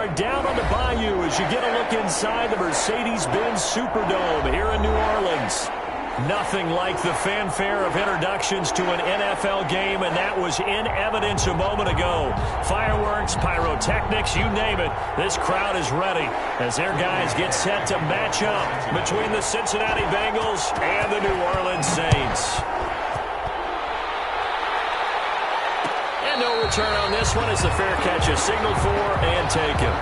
are down on the Bayou as you get a look inside the Mercedes-Benz Superdome here in New Orleans. Nothing like the fanfare of introductions to an NFL game, and that was in evidence a moment ago. Fireworks, pyrotechnics, you name it. This crowd is ready as their guys get set to match up between the Cincinnati Bengals and the New Orleans Saints. And no return on this one as the fair catch is signaled for and taken.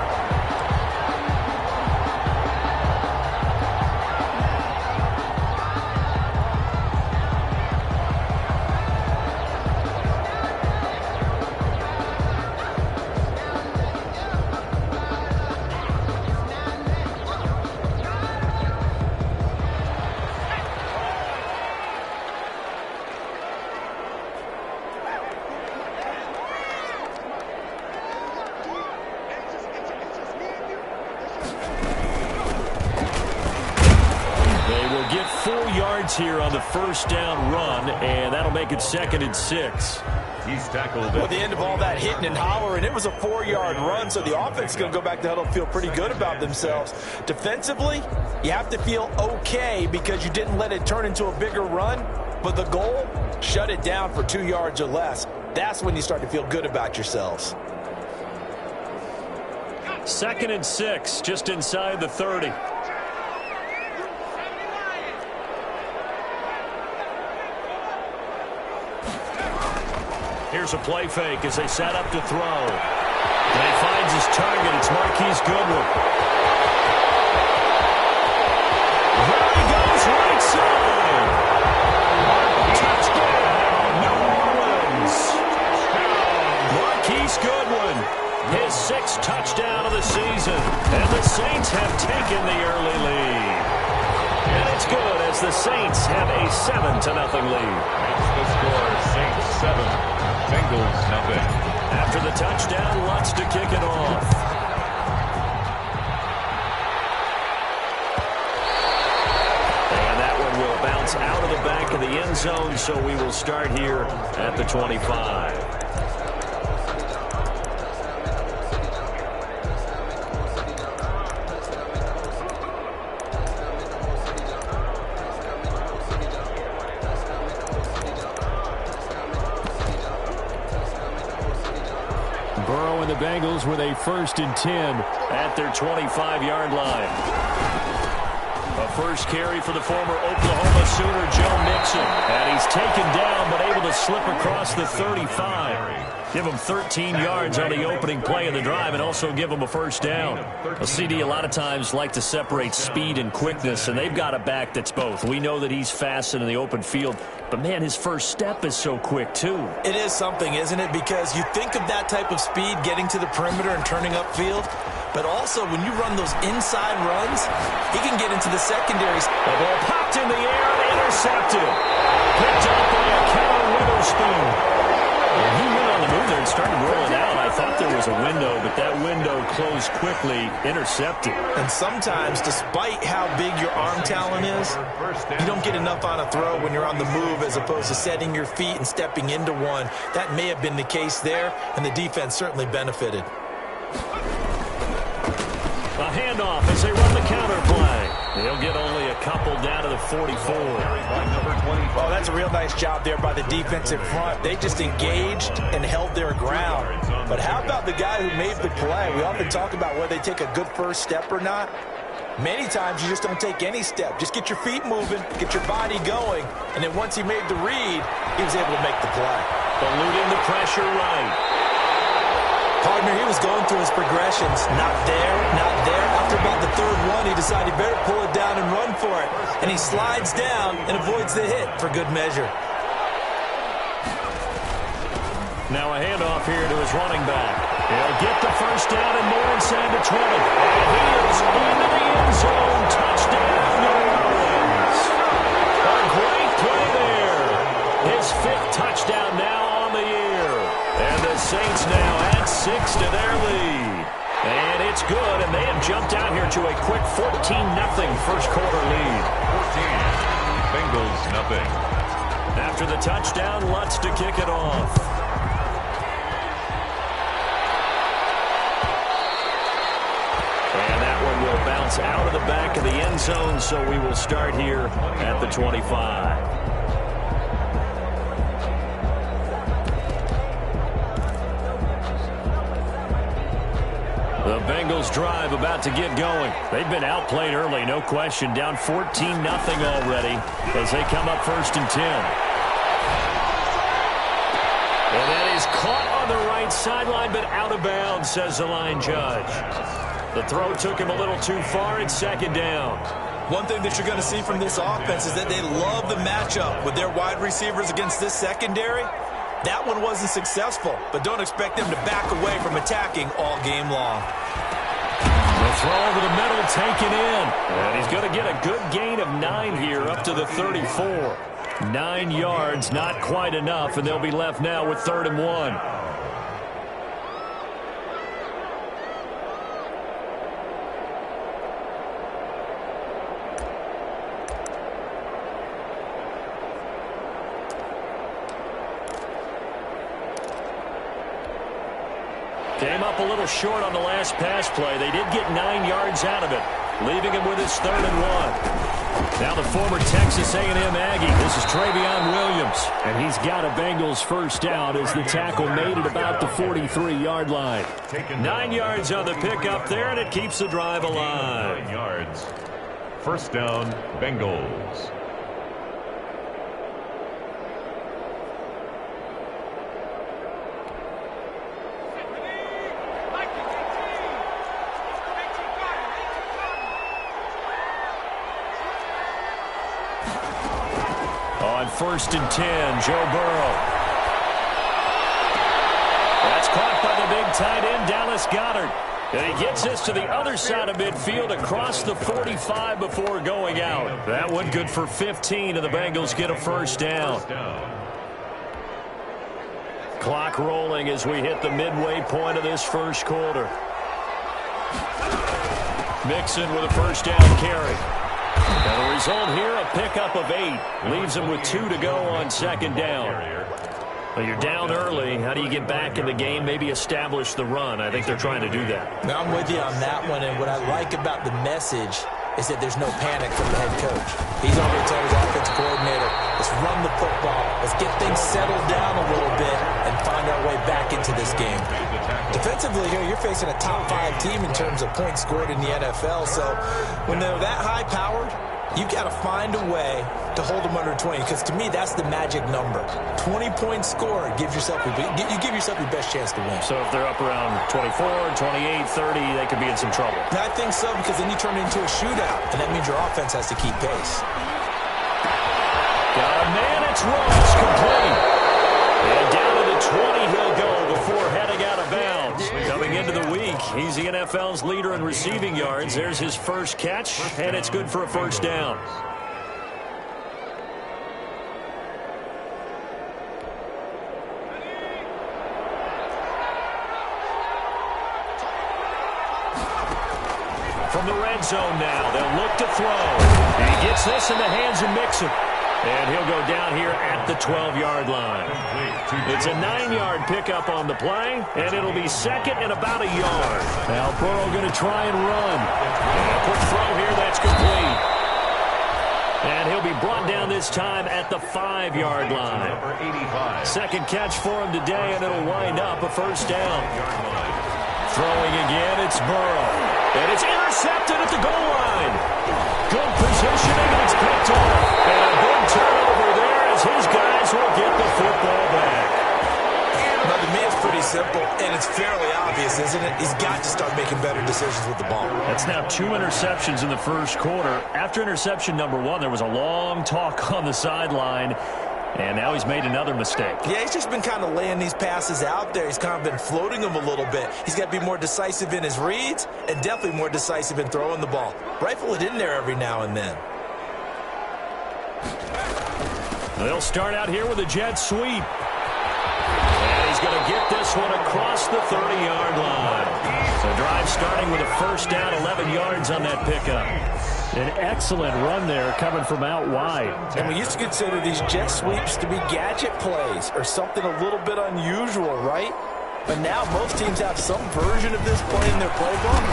Here on the first down run, and that'll make it 2nd and 6. He's tackled. Well, at the end of all that hitting and hollering, it was a 4-yard run, so the offense is going to go back to huddle and feel pretty good about themselves. Defensively, you have to feel okay because you didn't let it turn into a bigger run, but the goal, shut it down for 2 yards or less. That's when you start to feel good about yourselves. 2nd and 6, just inside the 30. Here's a play fake as they set up to throw. And he finds his target. It's Marquise Goodwin. There he goes, right side. Touchdown, New Orleans. Marquise Goodwin, his 6th touchdown of the season. And the Saints have taken the early lead. And it's good as the Saints have a 7-0 lead. That's the score, Saints 7. Bengals nothing. After the touchdown, Lutz to kick it off. And that one will bounce out of the back of the end zone, so we will start here at the 25. The Bengals with a 1st and 10 at their 25-yard line. A first carry for the former Oklahoma Sooner, Joe Mixon. And he's taken down but able to slip across the 35. Give him 13 yards on the opening play of the drive and also give him a first down. A CD a lot of times like to separate speed and quickness, and they've got a back that's both. We know that he's fast in the open field, but, man, his first step is so quick, too. It is something, isn't it? Because you think of that type of speed getting to the perimeter and turning upfield, but also when you run those inside runs, he can get into the secondaries. The ball popped in the air and intercepted. Picked up by a Kevin Witherspoon. He went on the move there and started rolling out. I thought there was a window, but that window closed quickly, intercepted. And sometimes, despite how big your arm talent is, you don't get enough on a throw when you're on the move as opposed to setting your feet and stepping into one. That may have been the case there, and the defense certainly benefited. A handoff as they run the counter play. They'll get only a couple down to the 44. Oh, that's a real nice job there by the defense in front. They just engaged and held their ground. But how about the guy who made the play? We often talk about whether they take a good first step or not. Many times you just don't take any step. Just get your feet moving, get your body going, and then once he made the read, he was able to make the play. Eluding the pressure right. Partner, he was going through his progressions. Not there, not there. After about the 3rd one, he decided he better pull it down and run for it. And he slides down and avoids the hit for good measure. Now a handoff here to his running back. He'll get the first down and more inside the 20. And he is into the end zone. Touchdown, New Orleans. A great play there. His 5th touchdown now on the year. And the Saints now add 6 to their lead. And it's good, and they have jumped out here to a quick 14-0 first quarter lead. 14, Bengals nothing. After the touchdown, Lutz to kick it off. bounce out of the back of the end zone, so we will start here at the 25. The Bengals drive about to get going. They've been outplayed early, no question. Down 14-0 already as they come up 1st and 10. And that is caught on the right sideline, but out of bounds, says the line judge. The throw took him a little too far. It's 2nd down. One thing that you're going to see from this offense is that they love the matchup with their wide receivers against this secondary. That one wasn't successful, but don't expect them to back away from attacking all game long. The throw over the middle taken in. And he's going to get a good gain of 9 here up to the 34. 9 yards, not quite enough, and they'll be left now with 3rd and 1. Came up a little short on the last pass play. They did get 9 yards out of it, leaving him with his 3rd and 1. Now the former Texas A&M Aggie. This is Travion Williams, and he's got a Bengals first down as the tackle made it about the 43-yard line. 9 yards on the pickup there, and it keeps the drive alive. 9 yards. First down, Bengals. On 1st and 10, Joe Burrow. That's caught by the big tight end, Dallas Goedert. And he gets this to the other side of midfield across the 45 before going out. That one good for 15, and the Bengals get a first down. Clock rolling as we hit the midway point of this first quarter. Mixon with a first down carry. And the result here, a pickup of 8. Leaves him with 2 to go on 2nd down. Well, you're down early. How do you get back in the game? Maybe establish the run. I think they're trying to do that. Now, I'm with you on that one, and what I like about the message is that there's no panic from the head coach. He's already told his offensive coordinator, let's run the football. Let's get things settled down a little bit and find our way back into this game. Defensively here, you're facing a top 5 team in terms of points scored in the NFL. So when they're that high-powered, you've got to find a way to hold them under 20, because to me, that's the magic number. 20 points scored, you give yourself your best chance to win. So if they're up around 24, 28, 30, they could be in some trouble. I think so, because then you turn it into a shootout, and that means your offense has to keep pace. Got a man, it's Rhodes, complete. And down to the 20 he'll go before heading out of bounds. Coming into the week, he's the NFL's leader in receiving yards. There's his first catch, and it's good for a first down. From the red zone now, they'll look to throw. And he gets this in the hands of Mixon. And he'll go down here at the 12-yard line. It's a 9-yard pickup on the play, and it'll be 2nd and about a yard. Now Burrow going to try and run. And a quick throw here, that's complete. And he'll be brought down this time at the 5-yard line. Second catch for him today, and it'll wind up a first down. Throwing again, it's Burrow. And it's intercepted at the goal line. Good positioning, and it's picked off. And a big turnover there as his guys will get the football back. Now, to me, it's pretty simple, and it's fairly obvious, isn't it? He's got to start making better decisions with the ball. That's now 2 interceptions in the first quarter. After interception number 1, there was a long talk on the sideline. And now he's made another mistake. Yeah, he's just been kind of laying these passes out there. He's kind of been floating them a little bit. He's got to be more decisive in his reads and definitely more decisive in throwing the ball. Rifle it in there every now and then. They'll start out here with a jet sweep. And he's going to get this one across the 30-yard line. So drive starting with a first down, 11 yards on that pickup. An excellent run there coming from out wide. And we used to consider these jet sweeps to be gadget plays or something a little bit unusual, right? But now most teams have some version of this play in their playbook.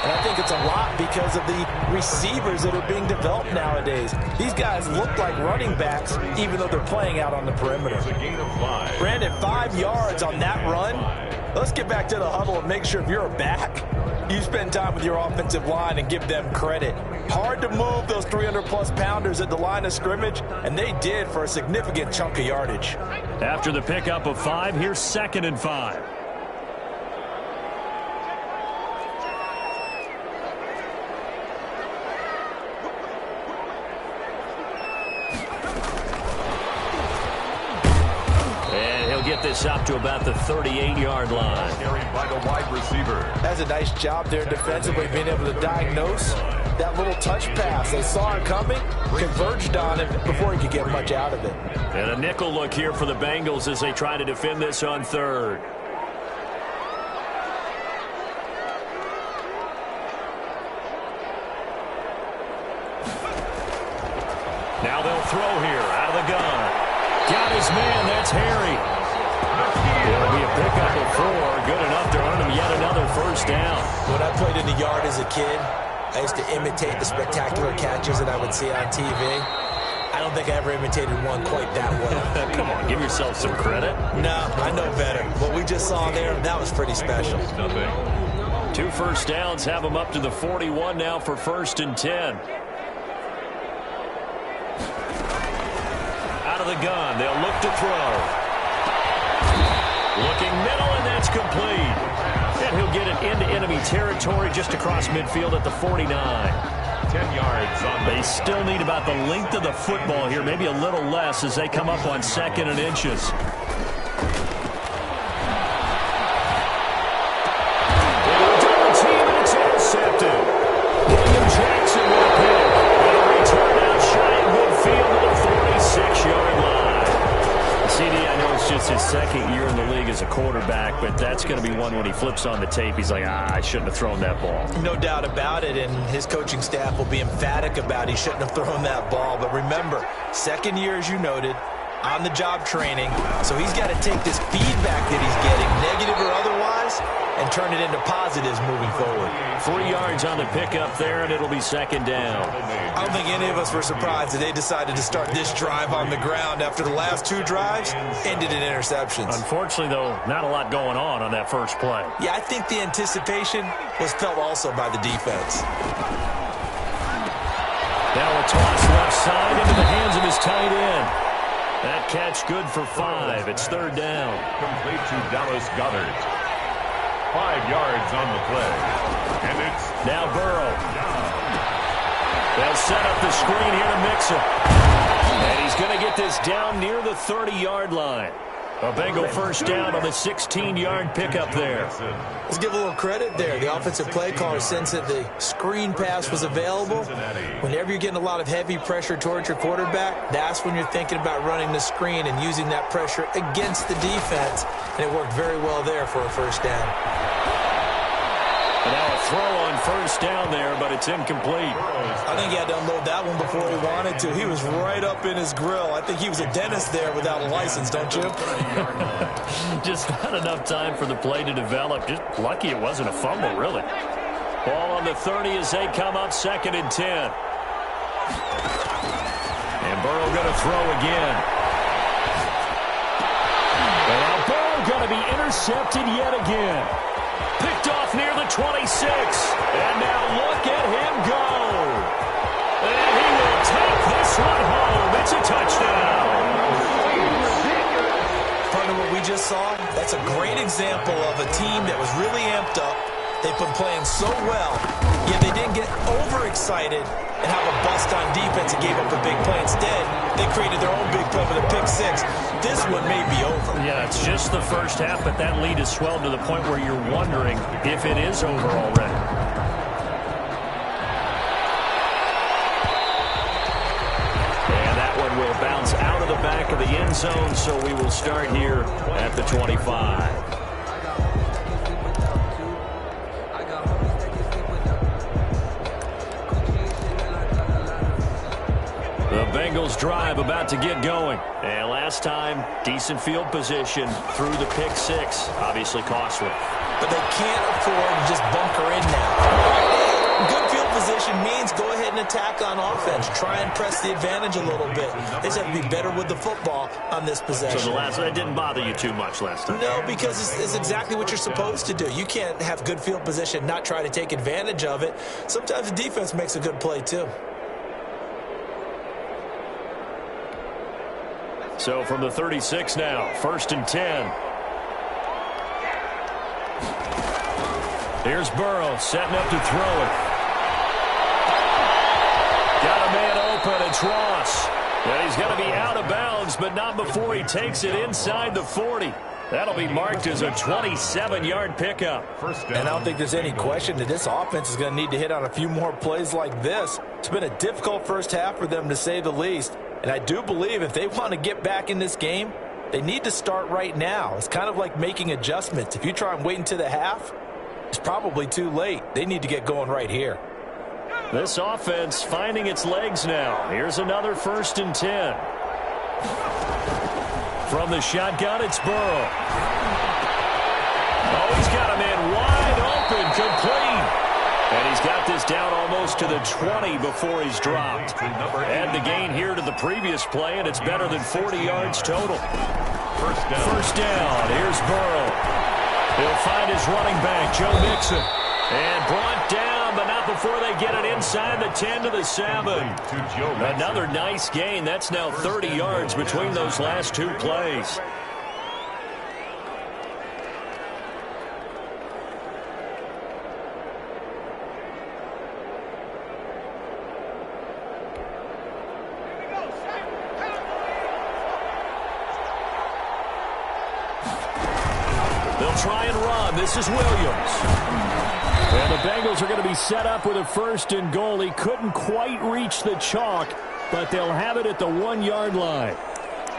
And I think it's a lot because of the receivers that are being developed nowadays. These guys look like running backs, even though they're playing out on the perimeter. Brandon, 5 yards on that run. Let's get back to the huddle and make sure if you're a back, you spend time with your offensive line and give them credit. Hard to move those 300-plus pounders at the line of scrimmage, and they did for a significant chunk of yardage. After the pickup of 5, here's 2nd and 5. Get this up to about the 38-yard line. Carried by the wide receiver. That's a nice job there defensively, being able to diagnose that little touch pass. They saw it coming, converged on it before he could get much out of it. And a nickel look here for the Bengals as they try to defend this on 3rd. Now they'll throw here out of the gun. Got his man. That's Harry. It'll be a pickup of 4, good enough to earn him yet another first down. When I played in the yard as a kid, I used to imitate the spectacular catches that I would see on TV. I don't think I ever imitated one quite that well. Come on, give yourself some credit. No, I know better. What we just saw there, that was pretty special. 2 first downs have them up to the 41 now for 1st and 10. Out of the gun, they'll look to throw. Looking middle, and that's complete. And he'll get it into enemy territory just across midfield at the 49. 10 yards on They still need about the length of the football here, maybe a little less as they come up on 2nd and inches. Double team, and it's intercepted. William Jackson with a pick. And a return out shy of midfield to the 46-yard line. CD, I know it's just his 2nd year in the league as a quarterback, but that's going to be one when he flips on the tape. He's like, I shouldn't have thrown that ball. No doubt about it, and his coaching staff will be emphatic about he shouldn't have thrown that ball. But remember, 2nd year, as you noted, on-the-job training. So he's got to take this feedback that he's getting, negative or otherwise, and turn it into positives moving forward. 3 yards on the pickup there, and it'll be 2nd down. I don't think any of us were surprised that they decided to start this drive on the ground after the last 2 drives ended in interceptions. Unfortunately, though, not a lot going on that first play. Yeah, I think the anticipation was felt also by the defense. Now a toss left side into the hands of his tight end. That catch good for 5. It's 3rd down. Complete to Dallas Goedert. 5 yards on the play. And it's now Burrow. They'll set up the screen here to Mixon. And he's going to get this down near the 30-yard line. A Bengal first down on the 16-yard pickup there. Let's give a little credit there. The offensive play caller sensed that the screen pass was available. Whenever you're getting a lot of heavy pressure towards your quarterback, that's when you're thinking about running the screen and using that pressure against the defense. And it worked very well there for a first down. And now a throw on first down there, but it's incomplete. I think he had to unload that one before he wanted to. He was right up in his grill. I think he was a dentist there without a license, don't you? Just not enough time for the play to develop. Just lucky it wasn't a fumble, really. Ball on the 30 as they come up 2nd and 10. And Burrow going to throw again. And now Burrow going to be intercepted yet again. Picked off near the 26. And now look at him go. And he will take this one home. It's a touchdown. Partner, what we just saw, that's a great example of a team that was really amped up. They've been playing so well, yet they didn't get overexcited and have a bust on defense and gave up a big play. Instead, they created their own big play with a pick 6. This one may be over. Yeah, it's just the first half, but that lead has swelled to the point where you're wondering if it is over already. And that one will bounce out of the back of the end zone, so we will start here at the 25. The Bengals drive about to get going. And last time, decent field position through the pick 6. Obviously costly. But they can't afford to just bunker in now. attack on offense. Try and press the advantage a little bit. They just have to be better with the football on this possession. So that didn't bother you too much last time? No, because it's exactly what you're supposed to do. You can't have good field position, not try to take advantage of it. Sometimes the defense makes a good play too. So from the 36 now, 1st and 10. Here's Burrow setting up to throw it. Got a man open. It's Ross. And he's going to be out of bounds, but not before he takes it inside the 40. That'll be marked as a 27-yard pickup. And I don't think there's any question that this offense is going to need to hit on a few more plays like this. It's been a difficult first half for them, to say the least. And I do believe if they want to get back in this game, they need to start right now. It's kind of like making adjustments. If you try and wait until the half, it's probably too late. They need to get going right here. This offense finding its legs now. Here's another 1st and 10. From the shotgun, it's Burrow. Oh, he's got a man wide open, complete. And he's got this down almost to the 20 before he's dropped. Add the gain here to the previous play, and it's better than 40 yards total. First down. Here's Burrow. He'll find his running back, Joe Mixon. And brought down, but not before they get it inside the 10 to the 7. Another nice gain. That's now 30 yards between those last two plays. They'll try and run. This is Williams. And the Bengals are going to be set up with a 1st and goal. He couldn't quite reach the chalk, but they'll have it at the 1-yard line.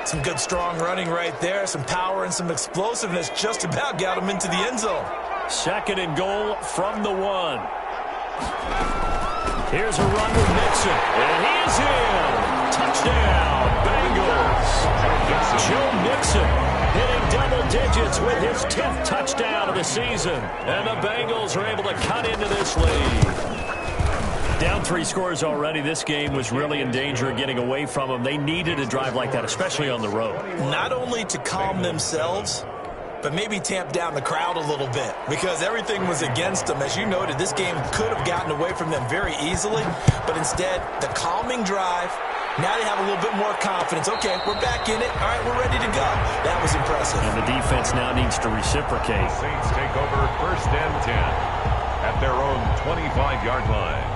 Some good strong running right there. Some power and some explosiveness just about got him into the end zone. 2nd and goal from the 1. Here's a run with Mixon. And he is in. Touchdown, Bengals. Joe Mixon hitting double digits with his 10th touchdown of the season. And the Bengals are able to cut into this lead. Down 3 scores already. This game was really in danger of getting away from them. They needed a drive like that, especially on the road. Not only to calm themselves, but maybe tamp down the crowd a little bit, because everything was against them. As you noted, this game could have gotten away from them very easily, but instead, the calming drive. Now they have a little bit more confidence. Okay, we're back in it. All right, we're ready to go. That was impressive. And the defense now needs to reciprocate. Saints take over 1st and 10 at their own 25-yard line.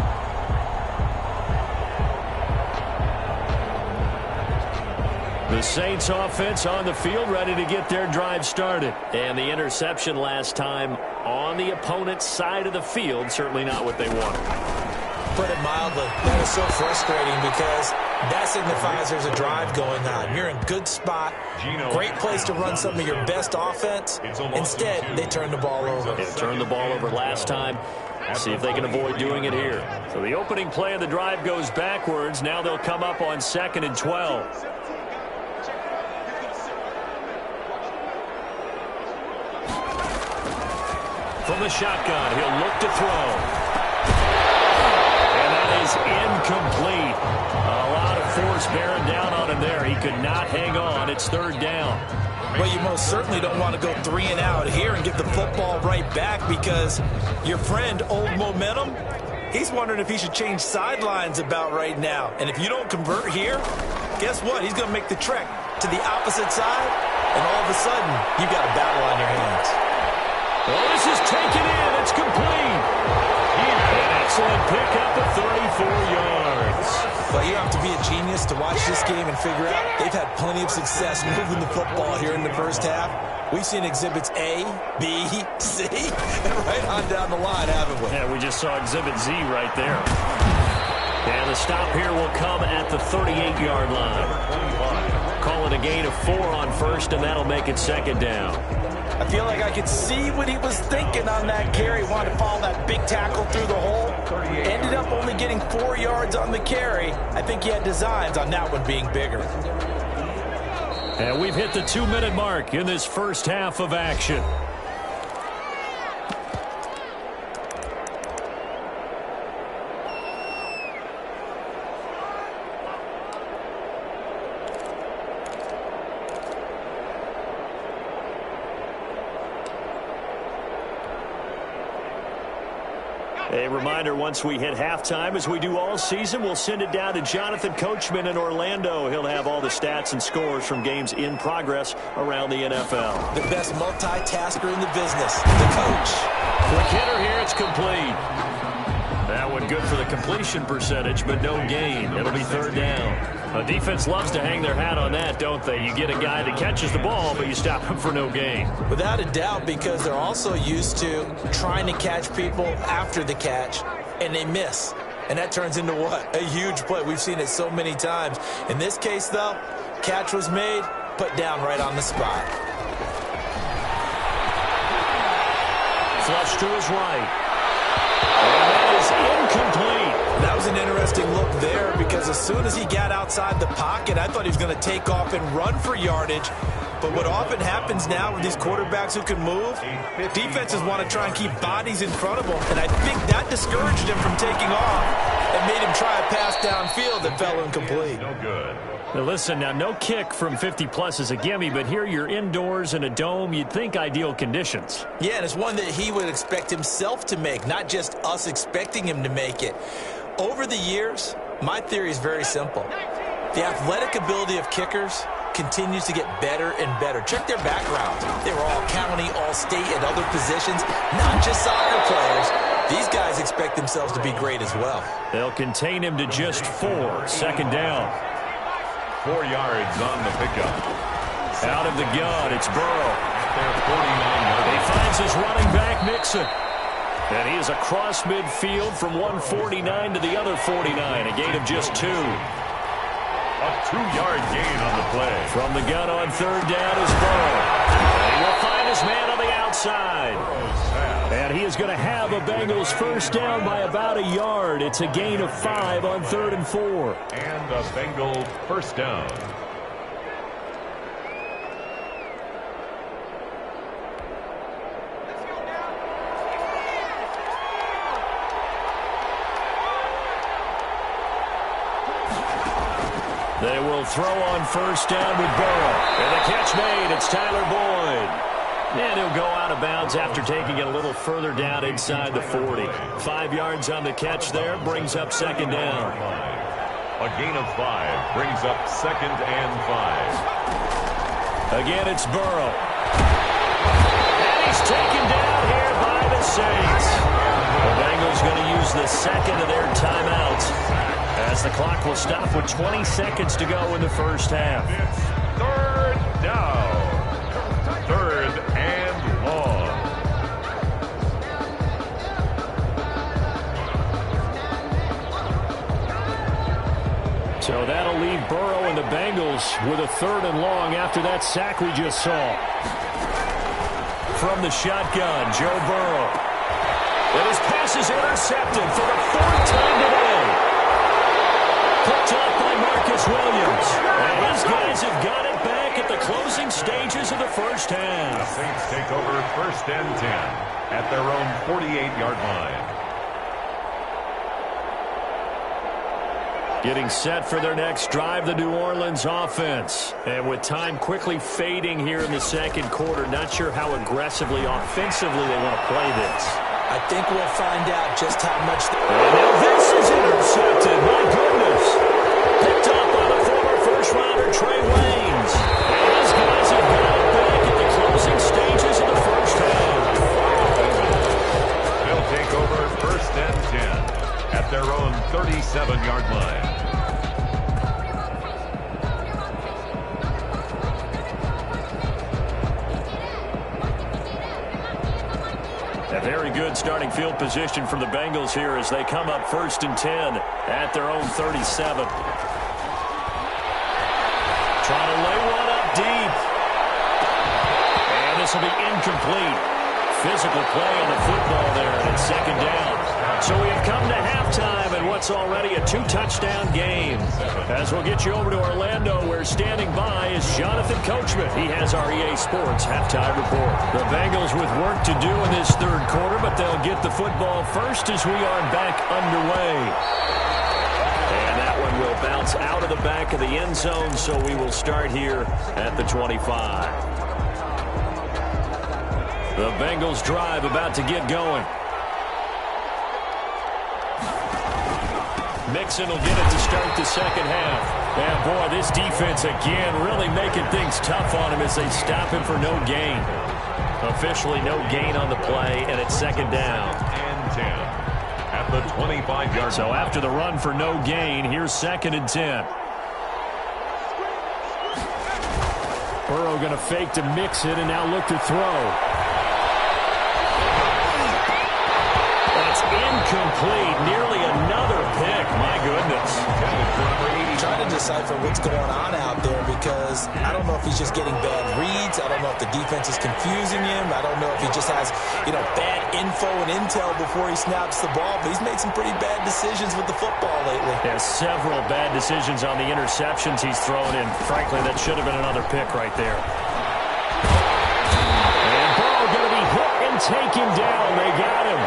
The Saints offense on the field, ready to get their drive started. And the interception last time on the opponent's side of the field, certainly not what they wanted. Put it mildly, that is so frustrating because that signifies there's a drive going on. You're in good spot, great place to run some of your best offense. Instead, they turn the ball over. They turned the ball over last time. See if they can avoid doing it here. So the opening play of the drive goes backwards. Now they'll come up on 2nd and 12. From the shotgun, he'll look to throw. And that is incomplete. A lot of force bearing down on him there. He could not hang on. It's 3rd down. Well, you most certainly don't want to go 3 and out here and give the football right back, because your friend, Old Momentum, he's wondering if he should change sidelines about right now. And if you don't convert here, guess what? He's going to make the trek to the opposite side, and all of a sudden, you've got a battle on your hands. Well, this is taken in. It's complete. An excellent pickup of 34 yards. Well, you don't have to be a genius to watch this game and figure out they've had plenty of success moving the football here in the first half. We've seen exhibits A, B, C, and right on down the line, haven't we? Yeah, we just saw exhibit Z right there. And the stop here will come at the 38-yard line. Call it a gain of 4 on 1st, and that'll make it 2nd down. I feel like I could see what he was thinking on that carry. Wanted to follow that big tackle through the hole. Ended up only getting 4 yards on the carry. I think he had designs on that one being bigger. And we've hit the 2-minute mark in this first half of action. A reminder, once we hit halftime, as we do all season, we'll send it down to Jonathan Coachman in Orlando. He'll have all the stats and scores from games in progress around the NFL. The best multitasker in the business, the coach. Quick hitter here, it's complete. That one good for the completion percentage, but no gain. It'll be third down. A defense loves to hang their hat on that, don't they? You get a guy that catches the ball, but you stop him for no gain. Without a doubt, because they're also used to trying to catch people after the catch, and they miss. And that turns into what? A huge play. We've seen it so many times. In this case, though, catch was made, put down right on the spot. Flush to his right. And that is incomplete. That was an interesting look there because as soon as he got outside the pocket, I thought he was going to take off and run for yardage. But what often happens now with these quarterbacks who can move, defenses want to try and keep bodies in front of them. And I think that discouraged him from taking off and made him try a pass downfield that fell incomplete. No good. Now listen, now no kick from 50-plus is a gimme, but here you're indoors in a dome. You'd think ideal conditions. Yeah, and it's one that he would expect himself to make, not just us expecting him to make it. Over the years, my theory is very simple. The athletic ability of kickers continues to get better and better. Check their backgrounds. They were all county, all state, at other positions, not just soccer players. These guys expect themselves to be great as well. They'll contain him to just 4. Second down. 4 yards on the pickup. Out of the gun, it's Burrow. Their 49-yard. He finds his running back, Mixon. And he is across midfield from 149 to the other 49, a gain of just 2. A 2-yard gain on the play. From the gun on third down is Burrow. And he will find his man on the outside. And he is going to have a Bengals first down by about a yard. It's a gain of 5 on 3rd and 4. And a Bengal first down. They will throw on first down with Burrow. And the catch made. It's Tyler Boyd. And he'll go out of bounds after taking it a little further down inside the 40. 5 yards on the catch there. Brings up second down. A gain of 5 brings up 2nd and 5. Again, it's Burrow. And he's taken down here by the Saints. The Bengals going to use the second of their timeouts, as the clock will stop with 20 seconds to go in the first half. It's 3rd down. 3rd and long. So that'll leave Burrow and the Bengals with a 3rd and long after that sack we just saw. From the shotgun, Joe Burrow. And his pass is intercepted for the 4th time today. Picked up by Marcus Williams. And his guys have got it back at the closing stages of the first half. The Saints take over 1st and 10 at their own 48-yard line. Getting set for their next drive, the New Orleans offense. And with time quickly fading here in the second quarter, not sure how aggressively, offensively they want to play this. I think we'll find out just how much. And now this is intercepted. My goodness. Picked up by the former first-rounder Trey Waynes. And these guys have got it back at the closing stages of the first half. They'll take over 1st and 10 at their own 37-yard line. A very good starting field position for the Bengals here as they come up 1st and 10 at their own 37. Trying to lay one up deep. And this will be incomplete. Physical play on the football there, and it's 2nd down. So we have come to halftime in what's already a 2-touchdown game. As we'll get you over to Orlando, where standing by is Jonathan Coachman. He has our EA Sports halftime report. The Bengals with work to do in this 3rd quarter, but they'll get the football first as we are back underway. And that one will bounce out of the back of the end zone, so we will start here at the 25. The Bengals drive about to get going. Mixon will get it to start the second half. And, boy, this defense, again, really making things tough on him as they stop him for no gain. Officially no gain on the play, and it's second down. And 10 at the 25-yard. So after the run for no gain, here's second and 10. Burrow going to fake to Mixon and now look to throw. That's incomplete. Nearly another pick. My goodness. Trying to decipher what's going on out there because I don't know if he's just getting bad reads. I don't know if the defense is confusing him. I don't know if he just has, bad info and intel before he snaps the ball. But he's made some pretty bad decisions with the football lately. There's several bad decisions on the interceptions he's thrown in. Frankly, that should have been another pick right there. And Burrow going to be hit and take him down. They got him.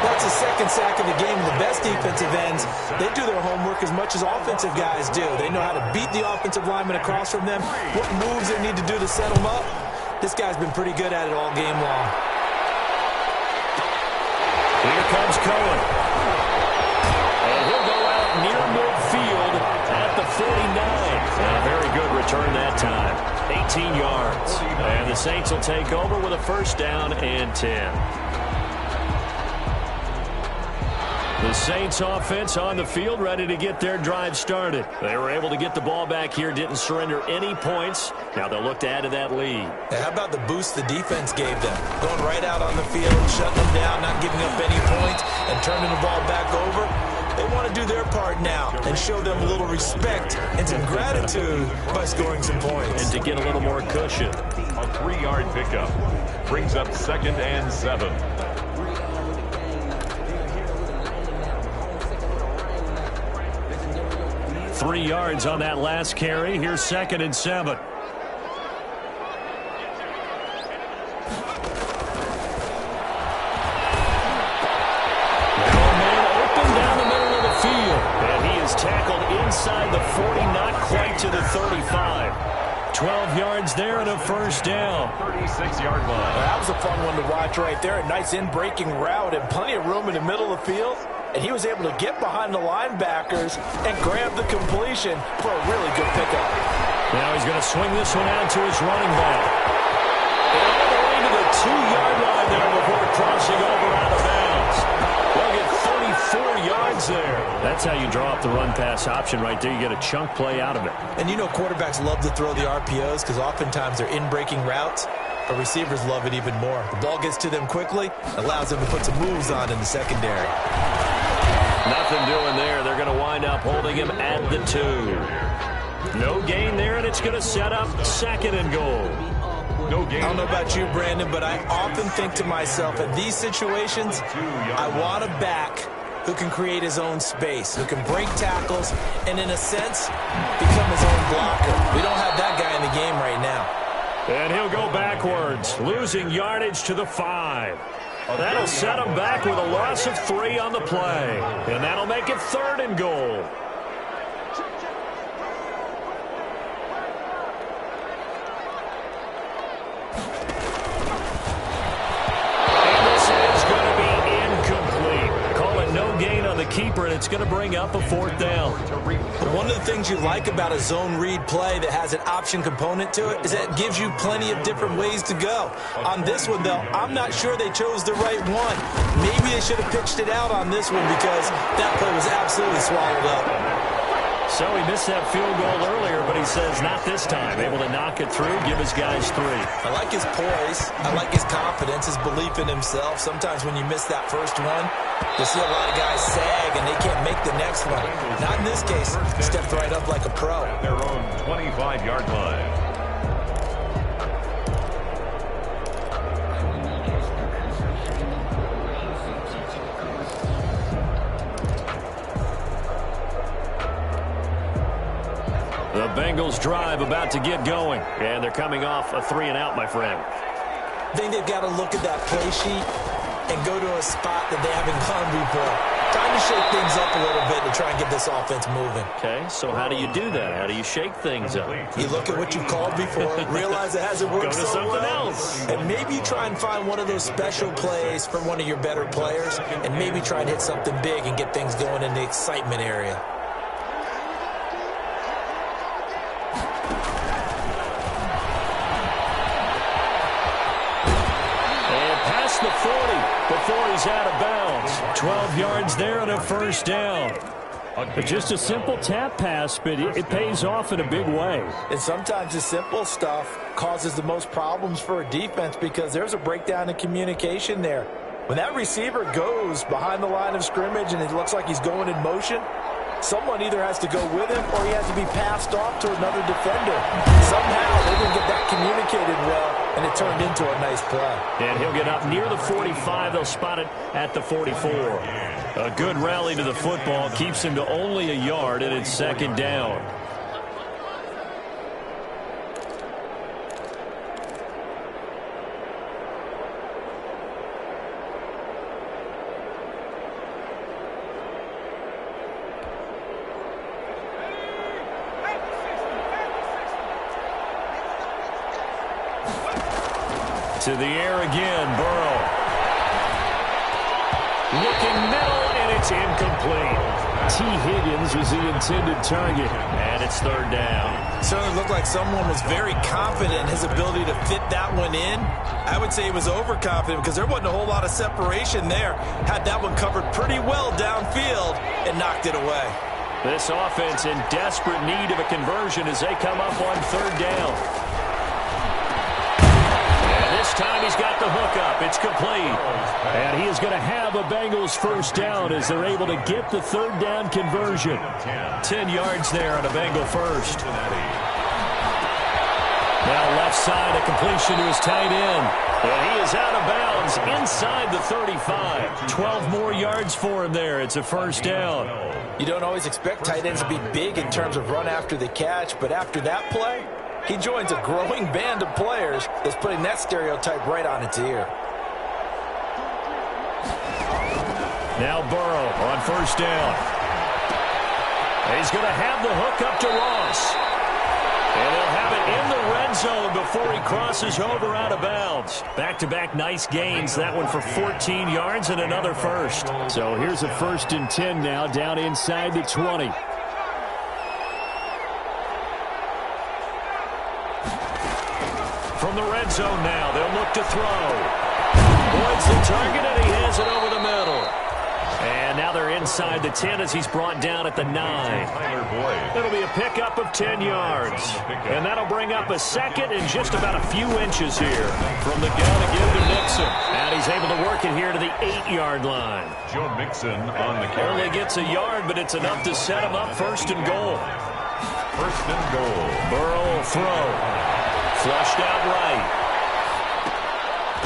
That's the second sack of the game. The best defensive ends, they do their homework as much as offensive guys do. They know how to beat the offensive lineman across from them, what moves they need to do to set them up. This guy's been pretty good at it all game long. Here comes Cohen. And he'll go out near midfield at the 49. And a very good return that time. 18 yards. And the Saints will take over with a first down and 10. The Saints offense on the field, ready to get their drive started. They were able to get the ball back here, didn't surrender any points. Now they'll look to add to that lead. Now, how about the boost the defense gave them? Going right out on the field, shutting them down, not giving up any points, and turning the ball back over. They want to do their part now and show them a little respect and some gratitude by scoring some points. And to get a little more cushion. A 3-yard pickup brings up second and 7. 3 yards on that last carry. Here's second and 7. Tackled inside the 40, not quite to the 35. 12 yards there and a first down. 36-yard line. That was a fun one to watch right there. A nice in-breaking route and plenty of room in the middle of the field. And he was able to get behind the linebackers and grab the completion for a really good pickup. Now he's going to swing this one out to his running back. And all the way to the 2-yard line there before crossing over out of bounds. They'll get 34 yards there. That's how you draw up the run-pass option right there. You get a chunk play out of it. And you know quarterbacks love to throw the RPOs because oftentimes they're in-breaking routes. But receivers love it even more. The ball gets to them quickly, allows them to put some moves on in the secondary. Nothing doing there. They're going to wind up holding him at the 2. No gain there, and it's going to set up second and goal. No gain. I don't know about you, Brandon, but I often think to myself, in these situations, I want a back who can create his own space, who can break tackles, and in a sense, become his own blocker. We don't have that guy in the game right now. And he'll go backwards, losing yardage to the 5. That'll set him back with a loss of 3 on the play. And that'll make it third and goal. And this is going to be incomplete. Call it no gain on the keeper, and it's going to bring up a 4th down. One of the things you like about a zone read play that has an option component to it is that it gives you plenty of different ways to go. On this one, though, I'm not sure they chose the right one. Maybe they should have pitched it out on this one because that play was absolutely swallowed up. So he missed that field goal earlier, but he says not this time. Able to knock it through, give his guys 3. I like his poise. I like his confidence, his belief in himself. Sometimes when you miss that first one, you'll see a lot of guys sag and they can't make the next one. Not in this case. He stepped right up like a pro. Their own 25-yard line. The Bengals drive about to get going. And they're coming off a 3-and-out, my friend. I think they've got to look at that play sheet and go to a spot that they haven't gone before. Time to shake things up a little bit to try and get this offense moving. Okay, so how do you do that? How do you shake things up? You look at what you've called before, realize it hasn't worked so something well, else. and maybe you try and find one of those special plays from one of your better players, and maybe try and hit something big and get things going in the excitement area. The 40 before he's out of bounds. 12 yards there and a first down. But just a simple tap pass, but it pays off in a big way. And sometimes the simple stuff causes the most problems for a defense because there's a breakdown in communication there. When that receiver goes behind the line of scrimmage and it looks like he's going in motion, someone either has to go with him or he has to be passed off to another defender. Somehow they didn't get that communicated well, and it turned into a nice play. And he'll get up near the 45. They'll spot it at the 44. A good rally to the football keeps him to only a yard, and it's second down. To the air again, Burrow. Looking middle, and it's incomplete. T. Higgins was the intended target, and it's third down. Certainly looked like someone was very confident in his ability to fit that one in. I would say he was overconfident because there wasn't a whole lot of separation there. Had that one covered pretty well downfield and knocked it away. This offense in desperate need of a conversion as they come up on third down. This time he's got the hookup. It's complete. And he is going to have a Bengals first down as they're able to get the third down conversion. 10 yards there on a Bengal first. Now left side, a completion to his tight end. And he is out of bounds inside the 35. 12 more yards for him there. It's a first down. You don't always expect tight ends to be big in terms of run after the catch, but after that play, he joins a growing band of players that's putting that stereotype right on its ear. Now Burrow on first down. He's going to have the hook up to Ross. And they'll have it in the red zone before he crosses over out of bounds. Back-to-back nice gains. That one for 14 yards and another first. So here's a 1st and 10 now down inside the 20. From the red zone now, they'll look to throw. Boyd's the target, and he has it over the middle. And now they're inside the 10 as he's brought down at the 9. It'll be a pickup of 10 yards. And that'll bring up a second and just about a few inches here. From the gun again to Mixon. And he's able to work it here to the 8-yard line. Joe Mixon on the carry. Only gets a yard, but it's enough to set him up first and goal. First and goal. Burrow will throw. Flushed out right.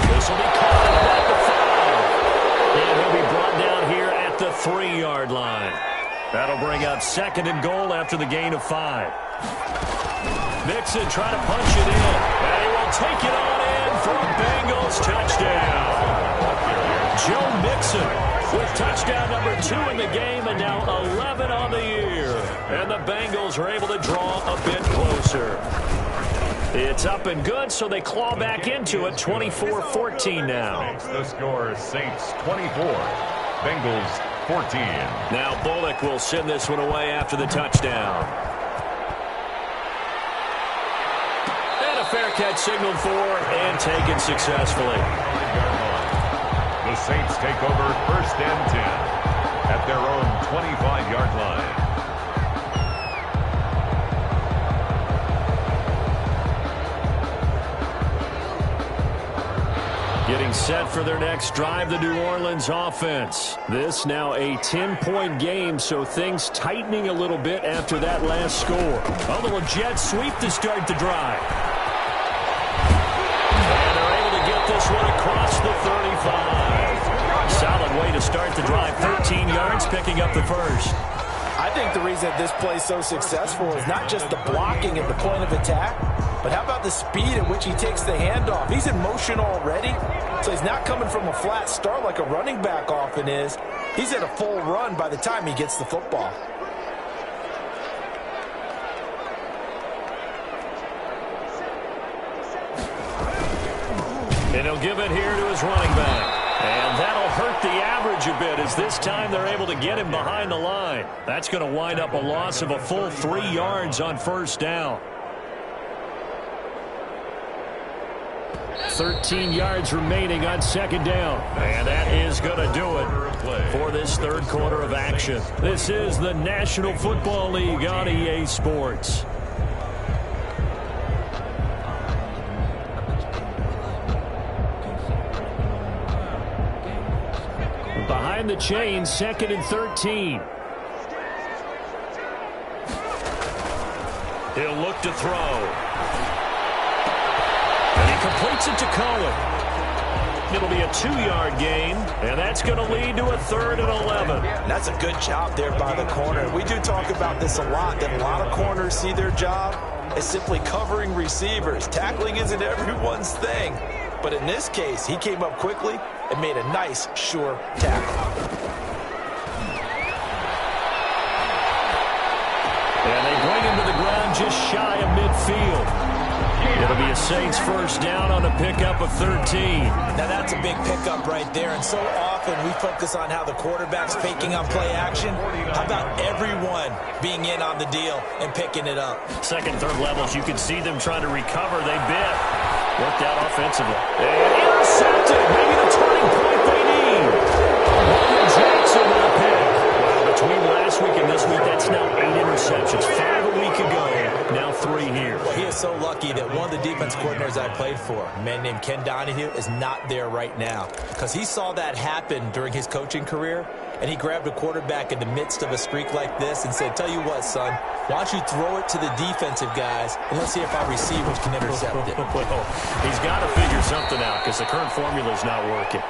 This will be caught at the 5. And he'll be brought down here at the 3-yard line. That'll bring up second and goal after the gain of 5. Mixon trying to punch it in. And he will take it on in for a Bengals touchdown. Joe Mixon with touchdown number 2 in the game and now 11 on the year. And the Bengals are able to draw a bit closer. It's up and good, so they claw back into it, 24-14 now. The score, Saints 24, Bengals 14. Now Bullock will send this one away after the touchdown. And a fair catch signaled for and taken successfully. The Saints take over 1st and 10 at their own 25-yard line. Getting set for their next drive, the New Orleans offense. This now a 10-point game, so things tightening a little bit after that last score. A little jet sweep to start the drive. And they're able to get this one across the 35. Solid way to start the drive. 13 yards, picking up the first. I think the reason that this play is so successful is not just the blocking at the point of attack, but how about the speed at which he takes the handoff? He's in motion already, so he's not coming from a flat start like a running back often is. He's at a full run by the time he gets the football. And he'll give it here to his running back. And that'll hurt the average a bit, as this time they're able to get him behind the line. That's going to wind up a loss of a full 3 yards on first down. 13 yards remaining on second down. And that is going to do it for this third quarter of action. This is the National Football League on EA Sports. Behind the chain, 2nd and 13. He'll look to throw. And he completes it to Cohen. It'll be a 2-yard gain, and that's going to lead to a 3rd and 11. That's a good job there by the corner. We do talk about this a lot, that a lot of corners see their job as simply covering receivers. Tackling isn't everyone's thing. But in this case, he came up quickly and made a nice, sure tackle. And they bring him to the ground just shy of midfield. It'll be a Saints first down on a pickup of 13. Now that's a big pickup right there, and so often we focus on how the quarterback's faking on play action. How about everyone being in on the deal and picking it up? Second, third levels, you can see them trying to recover. They bit. Worked out offensively. And intercepted. Maybe the turning point they need. William Jackson with a pick. Well, between last week and this week, that's now 8 interceptions. 5 a week ago, now 3 here. Well, he is so lucky that one of the defense coordinators I played for, a man named Ken Donahue, is not there right now. Because he saw that happen during his coaching career, and he grabbed a quarterback in the midst of a streak like this and said, tell you what, son, why don't you throw it to the defensive guys, and let's see if our receivers can intercept it. Well, he's got to figure something out because the current formula is not working.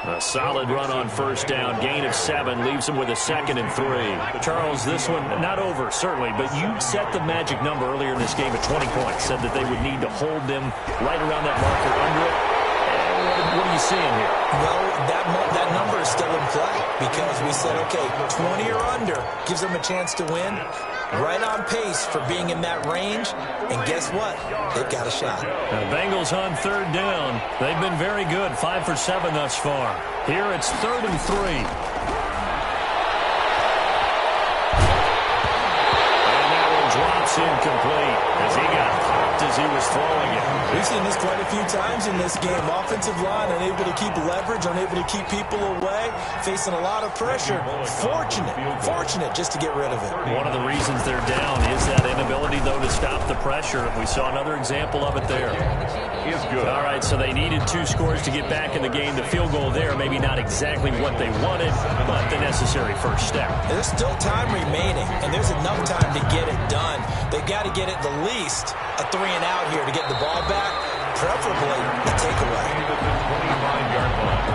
A solid run on first down. Gain of 7 leaves him with a 2nd and 3. Charles, this one not over, certainly, but you set the magic number earlier in this game at 20 points. Said that they would need to hold them right around that marker under it. What are you seeing here? Well, that number is still in play because we said, okay, 20 or under gives them a chance to win. Right on pace for being in that range. And guess what? They've got a shot. The Bengals on third down. They've been very good. 5 for 7 thus far. Here it's 3rd and 3. And that one drops incomplete as he got popped as he was throwing it. We've seen this quite a few times in this game. Offensive line unable to keep leverage, unable to keep people away, facing a lot of pressure. Fortunate just to get rid of it. One of the reasons they're down is that inability, though, to stop the pressure. We saw another example of it there. Is good. All right, so they needed 2 scores to get back in the game. The field goal there, maybe not exactly what they wanted, but the necessary first step. There's still time remaining, and there's enough time to get it done. They've got to get at the least a 3 and out here to get the ball back, preferably a takeaway. The 25-yard line.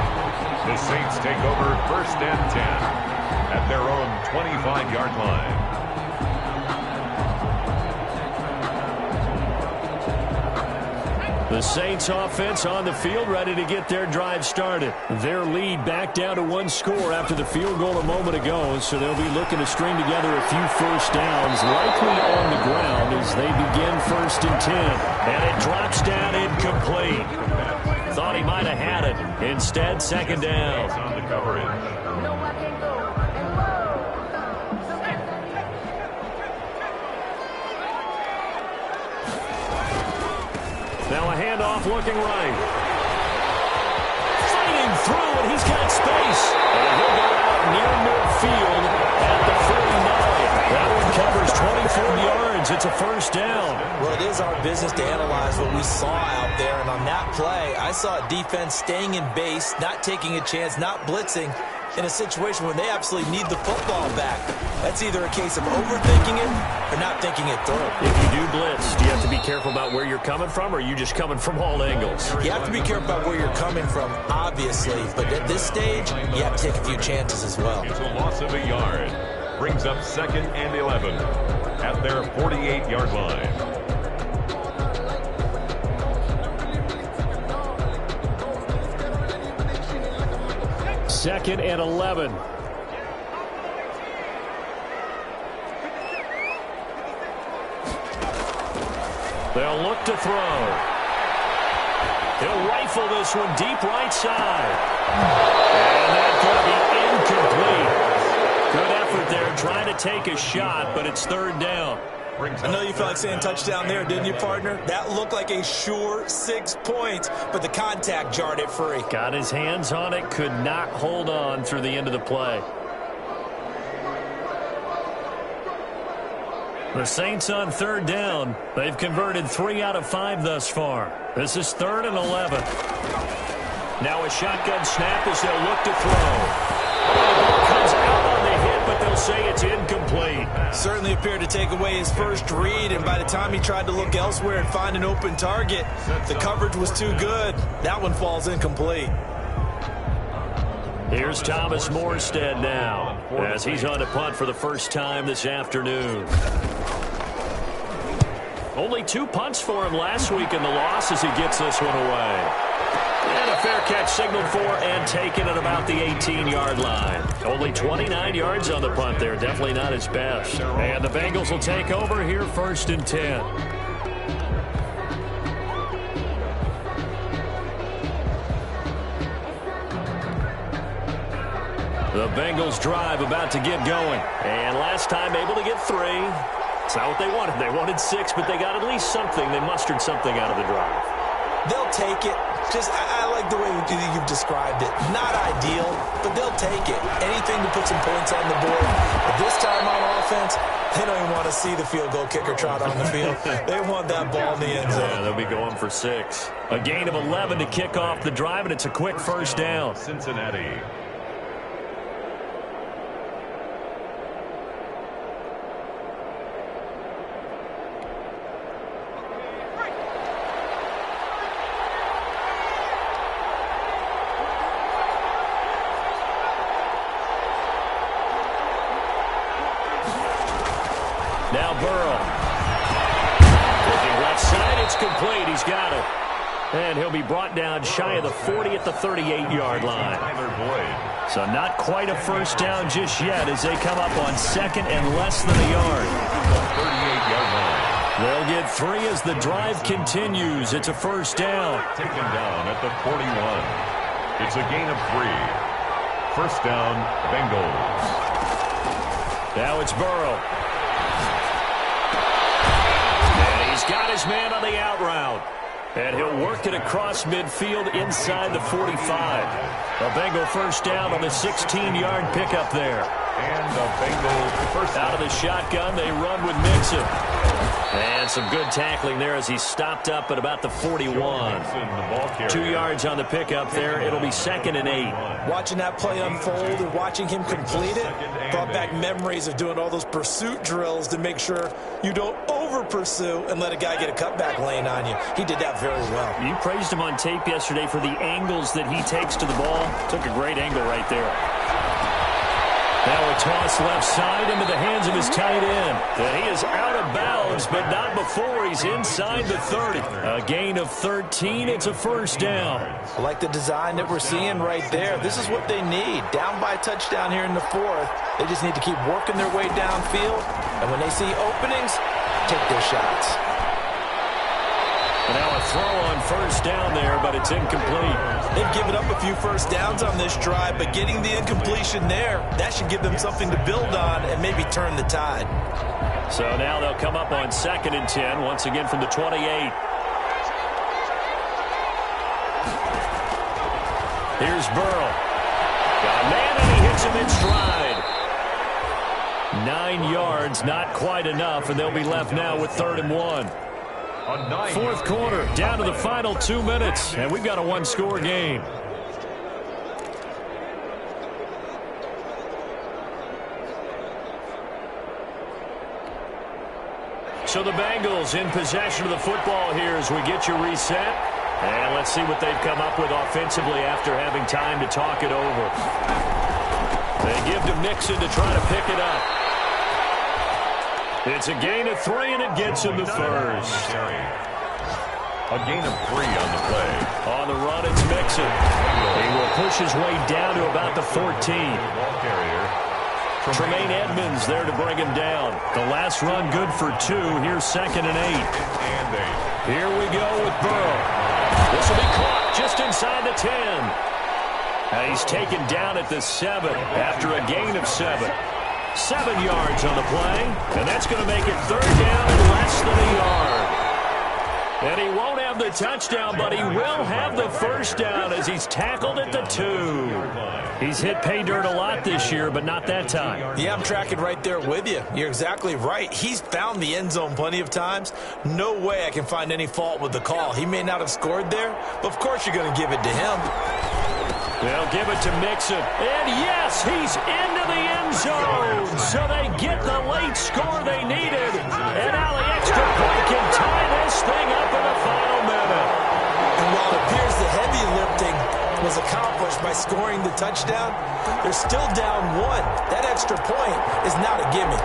The Saints take over 1st and 10 at their own 25-yard line. The Saints offense on the field, ready to get their drive started. Their lead back down to 1 score after the field goal a moment ago, so they'll be looking to string together a few first downs, likely on the ground as they begin 1st and 10. And it drops down incomplete. Thought he might have had it. Instead, 2nd down. On the coverage. Now a handoff looking right. Fighting through, and he's got space. And he'll go out near midfield at the 49. That one covers 24 yards. It's a first down. Well, it is our business to analyze what we saw out there. And on that play, I saw a defense staying in base, not taking a chance, not blitzing, in a situation when they absolutely need the football back. That's either a case of overthinking it or not thinking it through. If you do blitz, do you have to be careful about where you're coming from, or are you just coming from all angles? You have to be careful about where you're coming from, obviously. But at this stage, you have to take a few chances as well. It's a loss of a yard. Brings up 2nd and 11 at their 48-yard line. 2nd and 11. They'll look to throw. He'll rifle this one deep right side. And that's going to be incomplete. Good effort there trying to take a shot, but it's 3rd down. I know you felt like saying touchdown there, didn't you, partner? That looked like a sure 6 points, but the contact jarred it free. Got his hands on it, could not hold on through the end of the play. The Saints on 3rd down. They've converted 3 out of 5 thus far. This is 3rd and 11. Now a shotgun snap as they'll look to throw. Comes out on the hit, but they'll say it's incomplete. Certainly appeared to take away his first read, and by the time he tried to look elsewhere and find an open target, the coverage was too good. That one falls incomplete. Here's Thomas Morstead now, as he's on to punt for the first time this afternoon. Only 2 punts for him last week in the loss as he gets this one away. And a fair catch signaled for and taken at about the 18-yard line. Only 29 yards on the punt there. Definitely not his best. And the Bengals will take over here 1st and 10. The Bengals drive about to get going. And last time able to get 3. It's not what they wanted. They wanted 6, but they got at least something. They mustered something out of the drive. They'll take it. I like the way you've described it. Not ideal, but they'll take it. Anything to put some points on the board. But this time on offense, they don't even want to see the field goal kicker trot on the field. They want that ball in the end zone. Yeah, they'll be going for 6. A gain of 11 to kick off the drive, and it's a quick first down. Cincinnati. Now Burrow. Looking left side, it's complete. He's got it. And he'll be brought down shy of the 40 at the 38-yard line. So not quite a first down just yet as they come up on 2nd and less than a yard. 38-yard line. They'll get 3 as the drive continues. It's a first down. Taken down at the 41. It's a gain of 3. First down, Bengals. Now it's Burrow. He's got his man on the out route. And he'll work it across midfield inside the 45. A Bengal first down on the 16-yard pickup there. And the Bengals first out of the shotgun, they run with Mixon. And some good tackling there as he's stopped up at about the 41. 2 yards on the pickup there. It'll be 2nd and 8. Watching that play unfold and watching him complete it brought back memories of doing all those pursuit drills to make sure you don't over-pursue and let a guy get a cutback lane on you. He did that very well. You praised him on tape yesterday for the angles that he takes to the ball. Took a great angle right there. Now a toss left side into the hands of his tight end. And he is out of bounds, but not before he's inside the 30. A gain of 13. It's a first down. I like the design that we're seeing right there. This is what they need. Down by a touchdown here in the 4th. They just need to keep working their way downfield. And when they see openings, take their shots. And now a throw on first down there, but it's incomplete. They've given up a few first downs on this drive, but getting the incompletion there, that should give them something to build on and maybe turn the tide. So now they'll come up on 2nd and 10, once again from the 28. Here's Burrow. Got a man, and he hits him in stride. 9 yards, not quite enough, and they'll be left now with 3rd and 1. 4th quarter, down to the final 2 minutes, and we've got a 1-score game. So the Bengals in possession of the football here as we get you reset. And let's see what they've come up with offensively after having time to talk it over. They give to Mixon to try to pick it up. It's a gain of 3, and it gets him the first. A gain of 3 on the play. On the run, it's Mixon. He will push his way down to about the 14. Ball carrier. Tremaine Edmonds there to bring him down. The last run good for 2. Here's 2nd and 8. And 8. Here we go with Burrow. This will be caught just inside the 10. And he's taken down at the 7 after a gain of 7. 7 yards on the play, and that's going to make it 3rd down and less than a yard. And he won't have the touchdown, but he will have the 1st down as he's tackled at the 2. He's hit pay dirt a lot this year, but not that time. Yeah, I'm tracking right there with you. You're exactly right. He's found the end zone plenty of times. No way I can find any fault with the call. He may not have scored there, but of course you're going to give it to him. They'll give it to Mixon. And yes, he's into the end zone. So they get the late score they needed. And now the extra point can tie this thing up in the final minute. And while it appears the heavy lifting was accomplished by scoring the touchdown, they're still down 1. That extra point is not a gimme.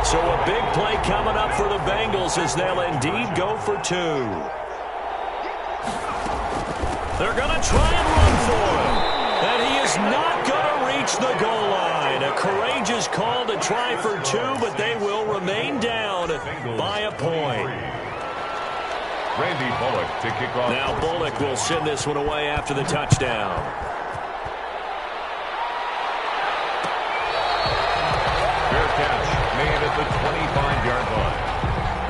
So a big play coming up for the Bengals as they'll indeed go for 2. They're going to try and run for him. And he is not going to reach the goal line. A courageous call to try for 2, but they will remain down by a point. Randy Bullock to kick off. Now Bullock will send this one away after the touchdown. Fair catch made at the 25-yard line.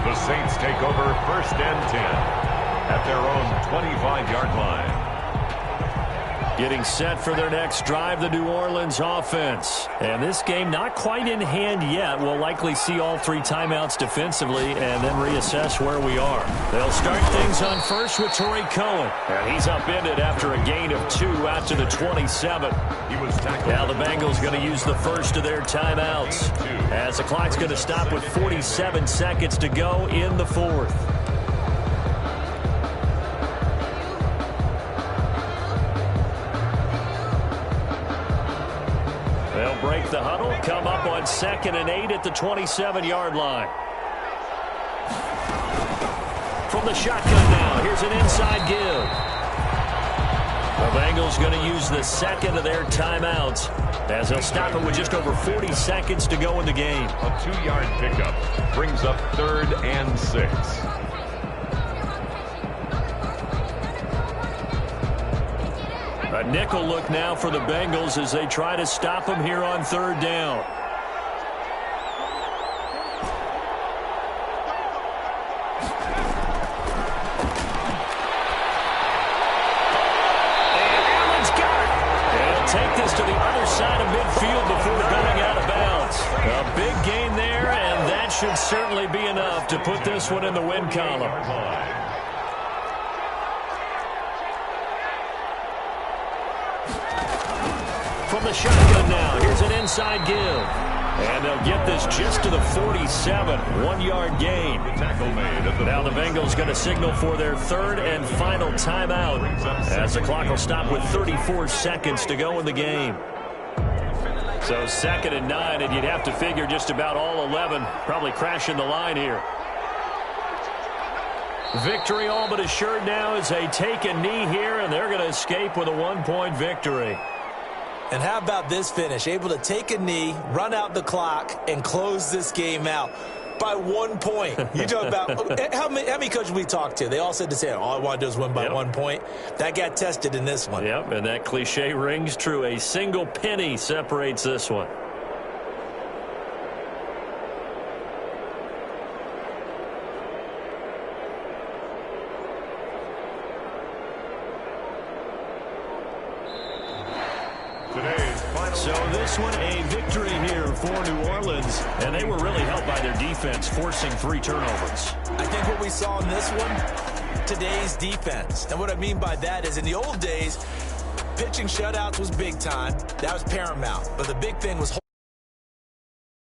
The Saints take over 1st and 10. At their own 25-yard line. Getting set for their next drive, the New Orleans offense. And this game not quite in hand yet. We'll likely see all 3 timeouts defensively and then reassess where we are. They'll start things on first with Torrey Cohen. And he's upended after a gain of 2 out to the 27. He was tackled. Now the Bengals going to use the first of their timeouts as the clock's going to stop with 47 seconds to go in the 4th. Break the huddle, come up on 2nd and 8 at the 27-yard line. From the shotgun now, here's an inside give. The Bengals going to use the 2nd of their timeouts as they'll stop it with just over 40 seconds to go in the game. A 2-yard pickup brings up 3rd and 6. A nickel look now for the Bengals as they try to stop him here on 3rd down. And Allen's got it. And he'll take this to the other side of midfield before going out of bounds. A big gain there, and that should certainly be enough to put this one in the win column. From the shotgun now, here's an inside give. And they'll get this just to the 47, 1-yard gain. Now the Bengals going to signal for their 3rd and final timeout as the clock will stop with 34 seconds to go in the game. So 2nd and 9, and you'd have to figure just about all 11 probably crashing the line here. Victory all but assured now as they take a knee here, and they're going to escape with a 1-point victory. And how about this finish? Able to take a knee, run out the clock, and close this game out by 1 point. You talk about how many coaches we talked to? They all said the same. All I want to do is win by 1 point. That got tested in this one. Yep, and that cliche rings true. A single penny separates this one. So this one, a victory here for New Orleans, and they were really helped by their defense, forcing 3 turnovers. I think what we saw in this one, today's defense. And what I mean by that is in the old days, pitching shutouts was big time. That was paramount. But the big thing was